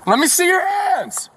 Let me see your hands.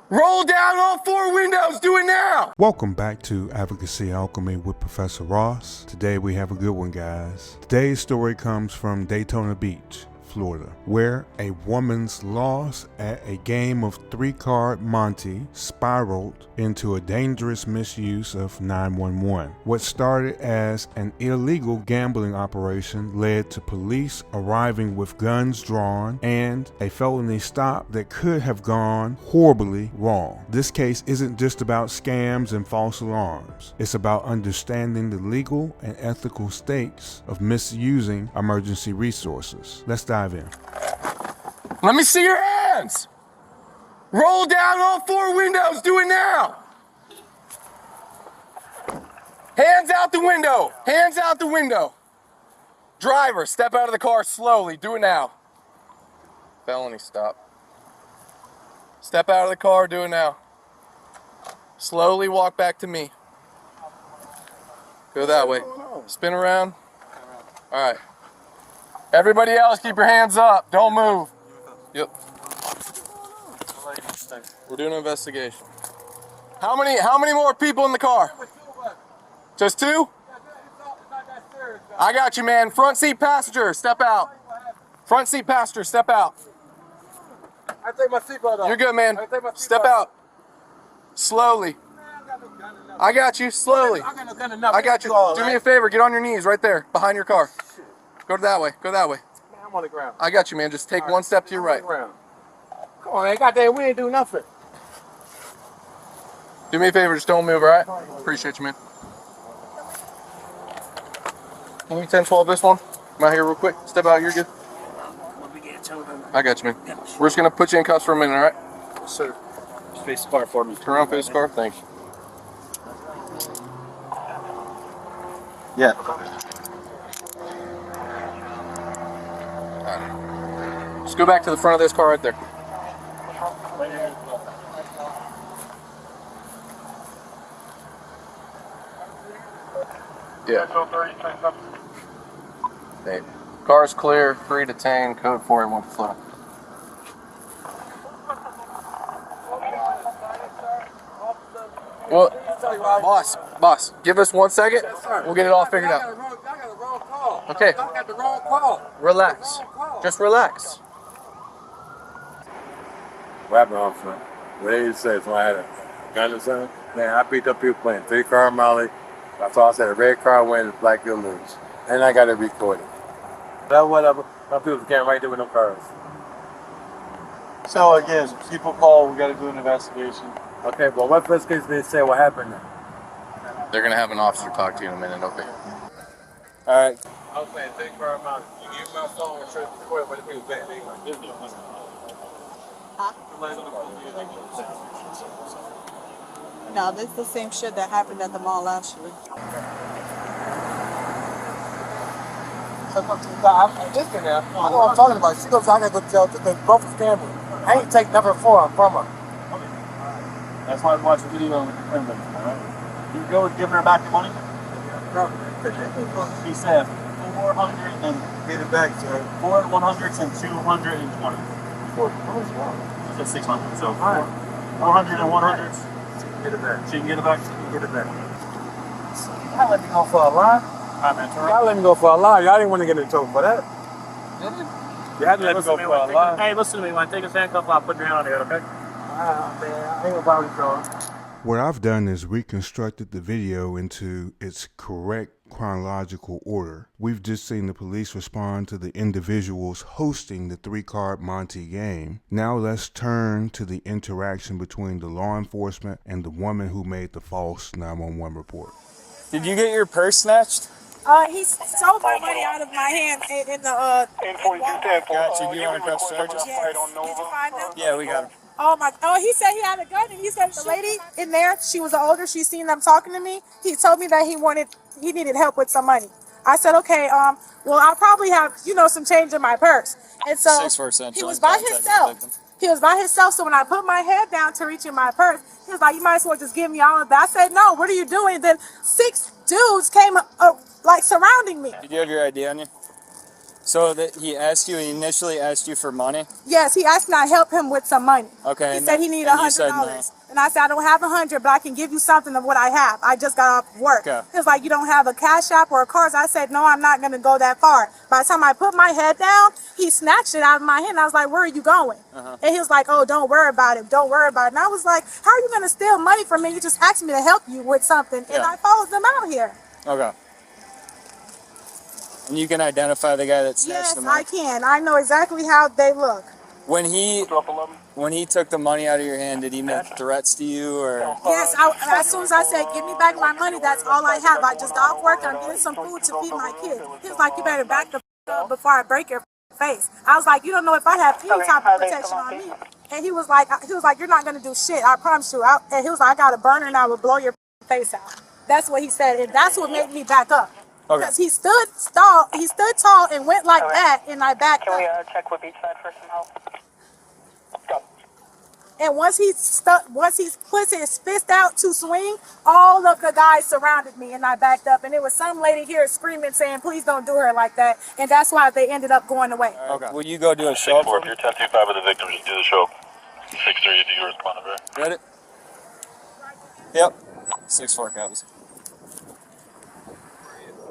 Roll down all 4 windows. Do it now. Welcome back to Advocacy Alchemy with Professor Ross. Today we have a good one, guys. Today's story comes from Daytona Beach, Florida, where a woman's loss at a game of 3-card Monte spiraled into a dangerous misuse of 911. What started as an illegal gambling operation led to police arriving with guns drawn and a felony stop that could have gone horribly wrong. This case isn't just about scams and false alarms. It's about understanding the legal and ethical stakes of misusing emergency resources. Let's dive in. Let me see your hands. Roll down all 4 windows. Do it now. Hands out the window. Hands out the window. Driver, step out of the car slowly. Do it now. Felony stop. Step out of the car. Do it now. Slowly walk back to me. Go that way. Spin around. All right. Everybody else, keep your hands up. Don't move. Yep. We're doing an investigation. How many more people in the car? Just 2? I got you, man. Front seat passenger, step out. Front seat passenger, step out. I take my seatbelt off. You're good, man. Step out. Slowly. I got you. Slowly. I got you. Do me a favor. Get on your knees right there, behind your car. Go that way. Go that way. Man, I'm on the ground. I got you, man. Just take one step to your right. Come on, man. Goddamn, we ain't do nothing. Do me a favor. Just don't move, all right? Appreciate you, man. Can we 10-12 this one? Come out here real quick. Step out. You're good. I got you, man. We're just going to put you in cuffs for a minute, all right? Yes, sir. Just face the car for me. Turn around, face the car. Thank you. Yeah. Just go back to the front of this car right there. Yeah. Hey. Car's clear, free to detain, code 481 for Florida. Well, boss, give us 1 second. We'll get it all figured out. I got the wrong call. Okay. I got the wrong call. Relax. Just relax. What happened, officer? What did you say? So I had a gun or something? Man, I beat up people playing 3-card Molly. That's all I said. A red car wins, black you'll lose. And I got it recorded. But whatever. Some people can't right there with no cars. So again, people call, we got to do an investigation. Okay, well, what first case they say what happened then? They're going to have an officer talk to you in a minute, okay? All right. I was saying 3-card Molly. You give my phone and show the record what the people back. No, this is the same shit that happened at the mall last year. Listen now. I know what I'm talking about. She goes, I got to go tell the both is gambling. I ain't take number 4 from her. That's why I watched the video on the camera. Alright. You go with giving her back the money? No. She said 400 and Get it back to her. 4 100s and 220. What was wrong? She said 600. So 400 and 100s. Get it back. She can get it back. Get it back. Y'all let me go for a lie. Alright, man. Turn Y'all let me go for a lie. Y'all didn't want to get in trouble for that. You had to let me go for a lie. Hey, listen to me. When I take his handcuff, I'll put your hand on it, okay? Man, I ain't about to go. What I've done is reconstructed the video into its correct chronological order. We've just seen the police respond to the individuals hosting the 3-card Monte game. Now let's turn to the interaction between the law enforcement and the woman who made the false 911 report. Did you get your purse snatched? He stole my money out of my hand in the Got you. Do you want to press charges? Yes. Did you find them? Yeah, we got him. Oh, he said he had a gun, and he said the lady in there, she was older, she seen them talking to me. He told me that he needed help with some money. I said, okay, well, I'll probably have, some change in my purse. And so 6% he was by himself. He was by himself, so when I put my head down to reach in my purse, he was like, you might as well just give me all of that. I said, no, what are you doing? And then 6 dudes came, surrounding me. Did you have your ID on you? So that he initially asked you for money? Yes, he asked me to help him with some money. Okay. He and said he needed and you said $100. And I said, I don't have 100, but I can give you something of what I have. I just got off work. Okay. He was like, you don't have a cash app or a card? I said, no, I'm not going to go that far. By the time I put my head down, he snatched it out of my hand. I was like, where are you going? And he was like, oh, don't worry about it. Don't worry about it. And I was like, how are you going to steal money from me? You just asked me to help you with something. And I followed them out here. Okay. And you can identify the guy that snatched the money? Yes, I can. I know exactly how they look. When he took the money out of your hand, did he make threats to you, or? Yes, as soon as I said, give me back my money, that's all I have. I just got off work and I'm getting some food to feed my kids. He was like, you better back the up before I break your face. I was like, you don't know if I have any type of protection on me. And he was like, you're not going to do shit, I promise you. And he was like, I got a burner and I will blow your face out. That's what he said, and that's what made me back up. Because he stood tall and went like that, and I backed up. Can we check with each side for some help? Go. And once he put his fist out to swing, all of the guys surrounded me, and I backed up. And there was some lady here screaming, saying, please don't do her like that. And that's why they ended up going away. Okay. Will you go do a show? If you're 1025 of the victim, just do the show. 6-3, do you respond to that? Ready? Yep. 6-4 copies.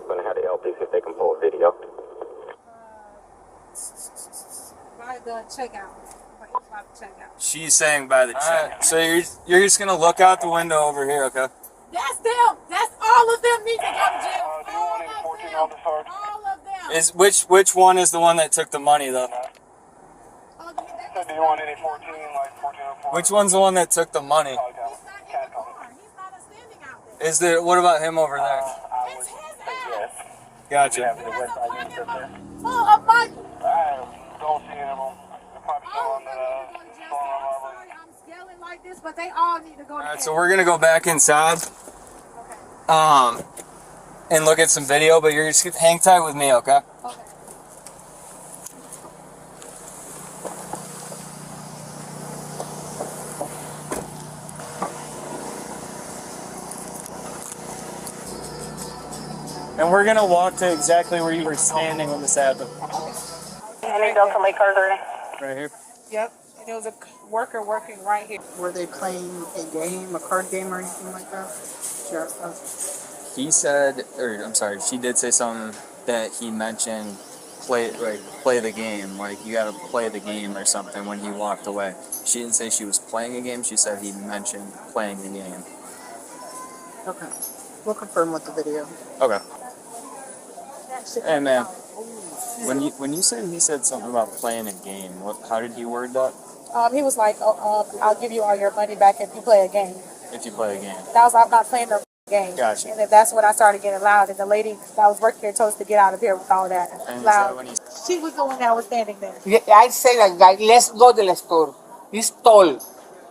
I'm gonna have the LP see if they can pull a video. By the checkout. She's saying by the check. So you're just gonna look out the window over here, okay? That's them. That's all of them need to go to jail. All of them. Is which one is the one that took the money though? So do you want any 14, like 1404? Which one's the one that took the money? He's not in the car. He's not standing out there. Is there? What about him over there? It's his ass. Gotcha. Full of money. I don't see him. They're probably still on the robbery. I'm yelling like this, but they all need to go to Alright, so we're gonna go back inside. And look at some video, but you're just hang tight with me, okay? Okay. And we're gonna walk to exactly where you were standing when this happened. Any Delta Lake cars or Right here. Yep. And there was a worker working right here. Were they playing a game, a card game or anything like that? Sheriff's He said, or I'm sorry, she did say something that he mentioned play the game, like you gotta play the game or something when he walked away. She didn't say she was playing a game, she said he mentioned playing the game. Okay. We'll confirm with the video. Okay. Hey man, when you said he said something about playing a game, how did he word that? He was like, I'll give you all your money back if you play a game. If you play a game. That was, I'm not playing no game. Gotcha. And then that's when I started getting loud. And the lady that was working here told us to get out of here with all that. And Loud. when he, She was the one that was standing there. I say like that, let's go to the store. He's tall.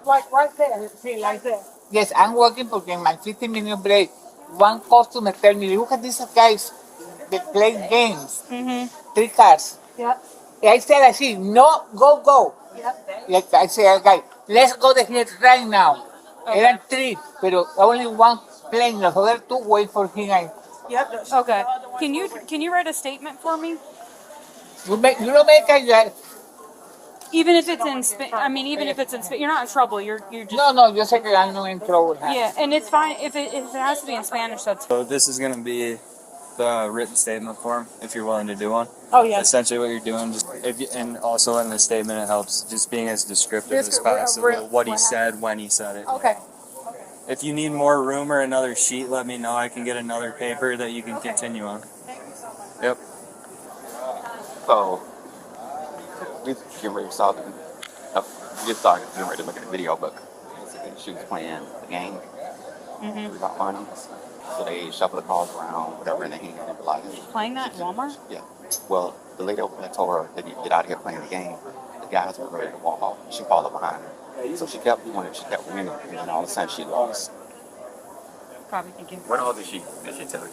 Like right there. See, like that. Yes, I'm working because in my 15-minute break, one customer tell me, look at these guys, they play games. 3 cards. Yep. I said, I see, no, go. Yep. Like I said, guy, let's go to here right now. Eran 3, pero only one playing, the other 2 wait for him. Yep. Okay. Can you write a statement for me? You don't make a... Even if it's in even if it's in you're not in trouble. You're just. No, yo sé que I'm not in trouble. Yeah, and it's fine if it has to be in Spanish. That's. so this is gonna be the written statement form, if you're willing to do one. Oh, yeah. Essentially what you're doing, and also in the statement it helps just being as descriptive as possible, what he said, when he said it. Okay. If you need more room or another sheet, let me know. I can get another paper that you can continue on. Yep. So, we getting ready to saw them. We just saw getting ready to look at the video, but basically she was playing the game. We got money. So they shuffle the cards around, whatever in the hand, and like Playing that at Walmart? Yeah. Well, the lady over there told her that you get out of here playing the game. The guys were ready to walk off. She followed behind her. So she kept winning, and then all of a sudden she lost. Probably thinking. What all did she tell you?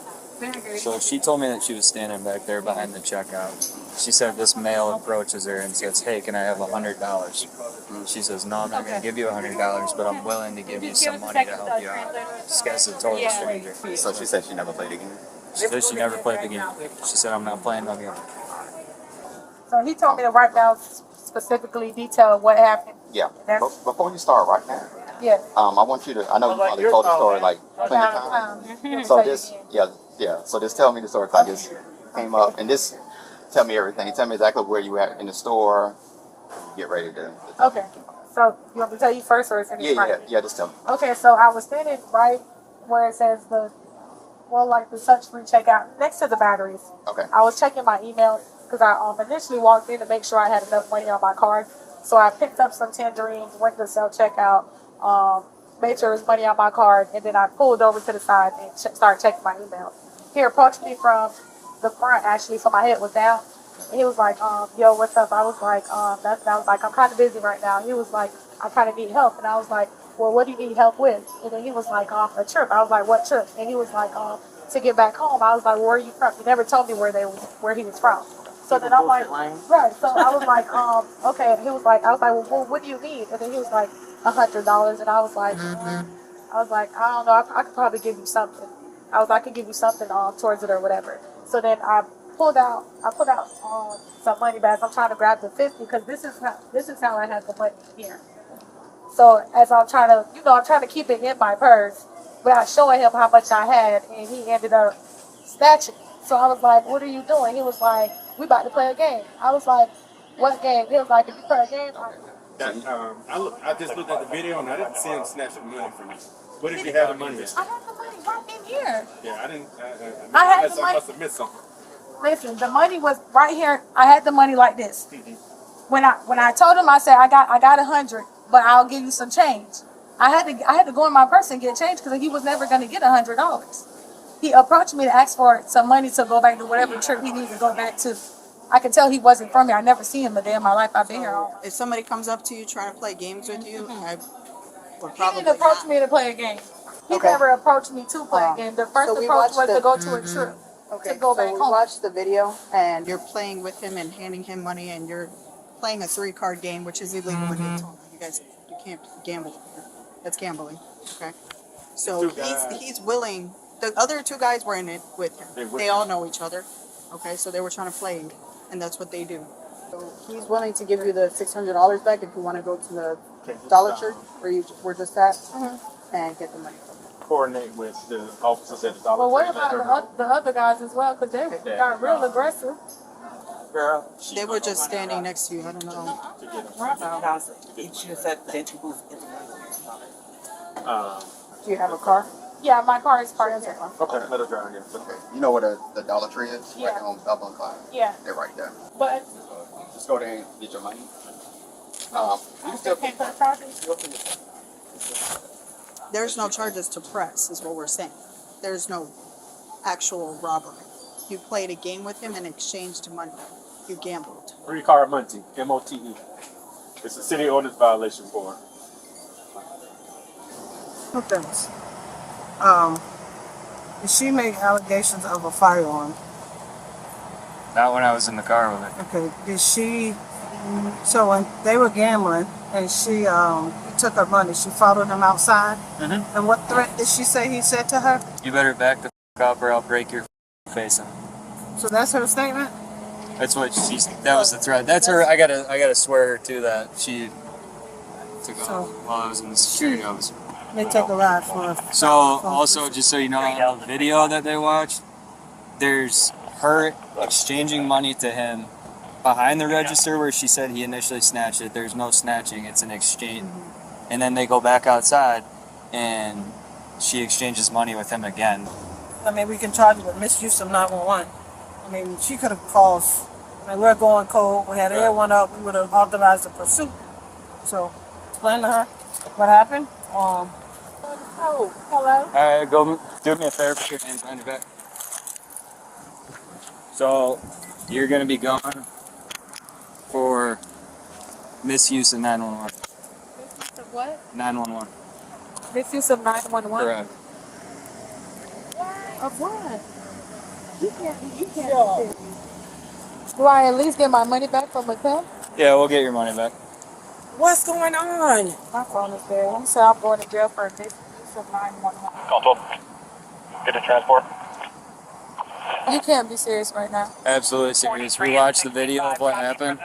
So she told me that she was standing back there behind the checkout. She said this male approaches her and says, hey, can I have $100? She says, no, I'm not going to give you $100, but I'm willing to give you some money to help you out. This guy's a total stranger. So she said she never played the game? She said she never played the game. She said, I'm not playing no game. So he told me to write down specifically detail what happened. Yeah. That's- Before you start right now, Yeah. I want you to. I know you probably told the story like plenty of times. So this, yeah. So just tell me the story. 'Cause I just came up and just tell me everything. Tell me exactly where you at in the store. Get ready to. Okay. So you want me to tell you first, or is it Yeah. Just tell me. Okay. So I was standing right where it says like the touch-free checkout next to the batteries. Okay. I was checking my email because I initially walked in to make sure I had enough money on my card. So I picked up some tangerines, went to self-checkout, made sure there was money on my card, and then I pulled over to the side and started checking my email. He approached me from the front, actually, so my head was down. And he was like, yo, what's up? I was like, I was like, I'm kind of busy right now. He was like, I kind of need help. And I was like, well, what do you need help with? And then he was like, a trip. I was like, what trip? And he was like, to get back home. I was like, where are you from? He never told me where he was from. So then I'm like, right. So I was like, okay. And he was like, I was like, well, what do you need? And then he was like, $100. And I was like, I don't know. I could probably give you something. I could give you something towards it or whatever. So then I pulled out some money bags. I'm trying to grab the 50 because this is how I have the money here. So as I'm trying to keep it in my purse without showing him how much I had, and he ended up snatching. So I was like, what are you doing? He was like, we about to play a game. I was like, what game? He was like, if you play a game, I just looked at the video and I didn't see him snatch the money from me. Where did you have the money at? I had the money right in here. Yeah, I didn't. I had the I money. must have missed something. Listen, the money was right here. I had the money like this. When I told him, I said, I got 100, but I'll give you some change. I had to go in my purse and get change because he was never going to get $100. He approached me to ask for some money to go back to whatever trip he needed to go back to. I could tell he wasn't from here. I never seen him a day in my life. I've been here all. If somebody comes up to you trying to play games with you, I would He probably didn't approach me to play a game. He never approached me to play a game. The first So we approach watched was the- to go to a trip. Okay, To go so back we home. watched the video, and you're playing with him and handing him money, and you're playing a 3-card game, which is illegal in Daytona. You can't gamble here. That's gambling. Okay. So he's willing. The other 2 guys were in it with him. They all know each other. Okay, so they were trying to play, and that's what they do. So he's willing to give you the $600 back if you want to go to the Dollar Tree where you were just at and get the money. Coordinate with the officers at the Dollar Well, what Tree. about the other guys as well? Because they got real aggressive. Girl, They were just standing next to you. I don't know. Do you have a car? Yeah, my car is parked here. Okay, let us drive here. Okay. You know where the Dollar Tree is? Yeah. Right on Dublin Climb. Yeah. They're right there. But Just go there and get your money. You can still can't put charges. There's no charges to press, is what we're saying. There's no actual robbery. You played a game with him and exchanged money. You gambled. Three-car Monte, M-O-T-E. It's a city ordinance violation for it. Two things. She made allegations of a firearm. Not when I was in the car with it. Okay. Did she? So when they were gambling and she took her money, she followed him outside. Mm-hmm. And what threat did she say he said to her? You better back the up or I'll break your face in. So that's her statement. That's what that was the threat. That's her. I gotta swear her to that. She took off while I was in the security office. They took a ride for her. So also, just so you know, on the video that they watched, there's her exchanging money to him behind the register where she said he initially snatched it. There's no snatching, it's an exchange. And then they go back outside and she exchanges money with him again. I mean, we can charge her with misuse of 911. I mean, she could have caused. I mean, we're going cold. We had everyone up. We would have authorized the pursuit. So, explain to her what happened. Oh, hello. Alright, go do me a favor, put your hands behind your back. So, you're gonna be gone for misuse of 911. Misuse of what? 911. Misuse of 911? Correct. Of what? You can't. Do I at least get my money back from Mattel? Yeah, we'll get your money back. What's going on? My phone is there. You said I'm going to jail for misuse of 911. Call 12. Get to transport. You can't be serious right now. Absolutely serious. We watched the video of what happened.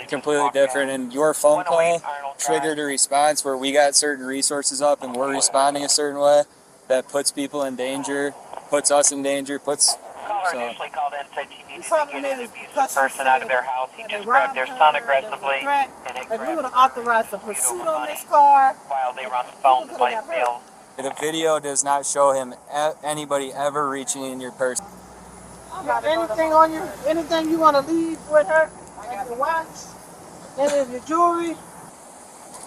Completely different, and your phone call triggered a response where we got certain resources up and we're responding a certain way that puts people in danger, puts us in danger, puts... So. Initially called in, said he needed to get an abusive person out of their house. He just grabbed their son aggressively, and it If we would have authorized the pursuit on this car, while they were on the phone playing field. The video does not show him anybody ever reaching in your purse. anything on you, anything you want to leave with her, like your watch, any of your jewelry.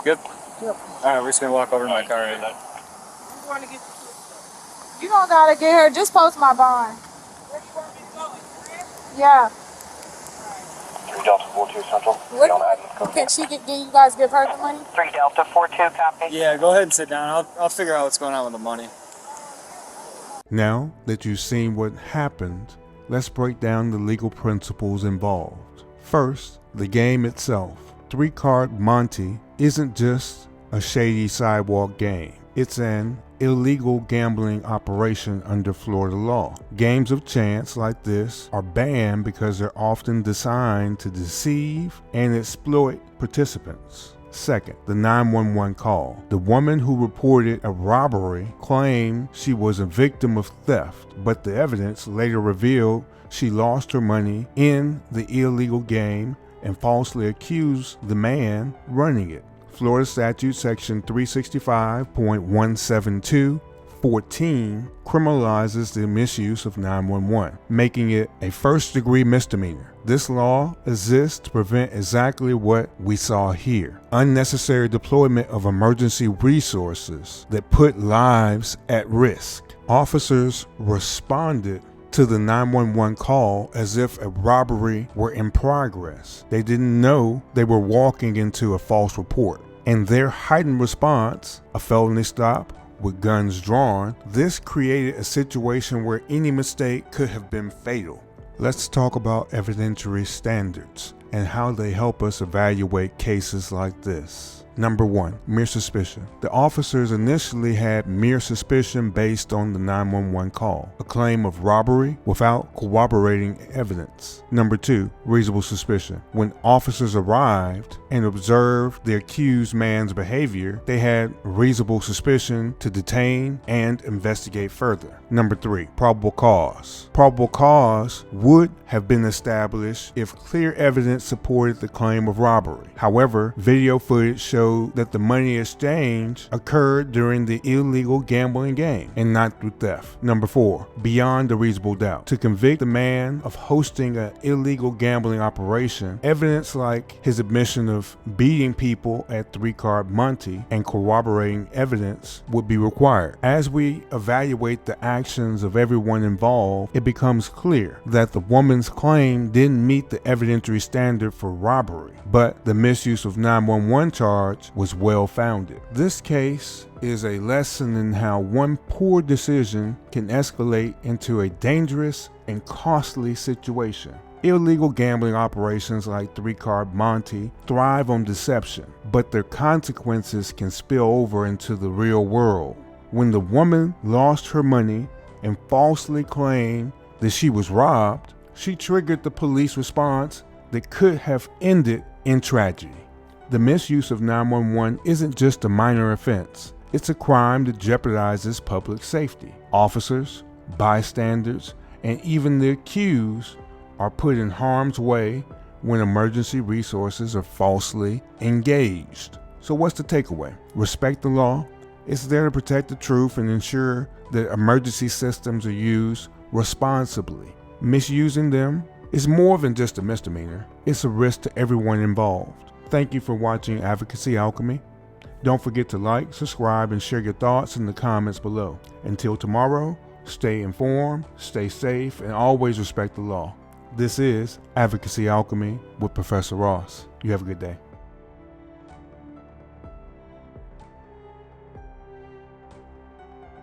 Good. All right, we're just gonna walk over to my car right now. You want to get You don't gotta get her. Just post my bond. Yeah. 3 Delta 42 Central. Can she get you guys give her the money? 3 Delta 42, copy. Yeah, go ahead and sit down. I'll figure out what's going on with the money. Now that you've seen what happened, let's break down the legal principles involved. First, the game itself. 3-card Monte isn't just a shady sidewalk game. It's an illegal gambling operation under Florida law. Games of chance like this are banned because they're often designed to deceive and exploit participants. Second, the 911 call. The woman who reported a robbery claimed she was a victim of theft, but the evidence later revealed she lost her money in the illegal game and falsely accused the man running it. Florida Statute Section 365.172(14) criminalizes the misuse of 911, making it a first-degree misdemeanor. This law exists to prevent exactly what we saw here: unnecessary deployment of emergency resources that put lives at risk. Officers responded to the 911 call as if a robbery were in progress. They didn't know they were walking into a false report. And their heightened response, a felony stop with guns drawn, this created a situation where any mistake could have been fatal. Let's talk about evidentiary standards and how they help us evaluate cases like this. Number 1, mere suspicion. The officers initially had mere suspicion based on the 911 call, a claim of robbery without corroborating evidence. Number 2, reasonable suspicion. When officers arrived and observed the accused man's behavior, they had reasonable suspicion to detain and investigate further. Number 3, probable cause. Probable cause would have been established if clear evidence supported the claim of robbery. However, video footage showed that the money exchange occurred during the illegal gambling game and not through theft. Number 4, beyond a reasonable doubt. To convict the man of hosting an illegal gambling operation, evidence like his admission of beating people at 3-card Monte and corroborating evidence would be required. As we evaluate the actions of everyone involved, it becomes clear that the woman's claim didn't meet the evidentiary standard for robbery, but the misuse of 911 charge was well-founded. This case is a lesson in how one poor decision can escalate into a dangerous and costly situation. Illegal gambling operations like 3-card Monte thrive on deception, but their consequences can spill over into the real world. When the woman lost her money and falsely claimed that she was robbed, she triggered the police response that could have ended in tragedy. The misuse of 911 isn't just a minor offense. It's a crime that jeopardizes public safety. Officers, bystanders, and even the accused are put in harm's way when emergency resources are falsely engaged. So what's the takeaway? Respect the law. It's there to protect the truth and ensure that emergency systems are used responsibly. Misusing them is more than just a misdemeanor. It's a risk to everyone involved. Thank you for watching Advocacy Alchemy. Don't forget to like, subscribe, and share your thoughts in the comments below. Until tomorrow, stay informed, stay safe, and always respect the law. This is Advocacy Alchemy with Professor Ross. You have a good day.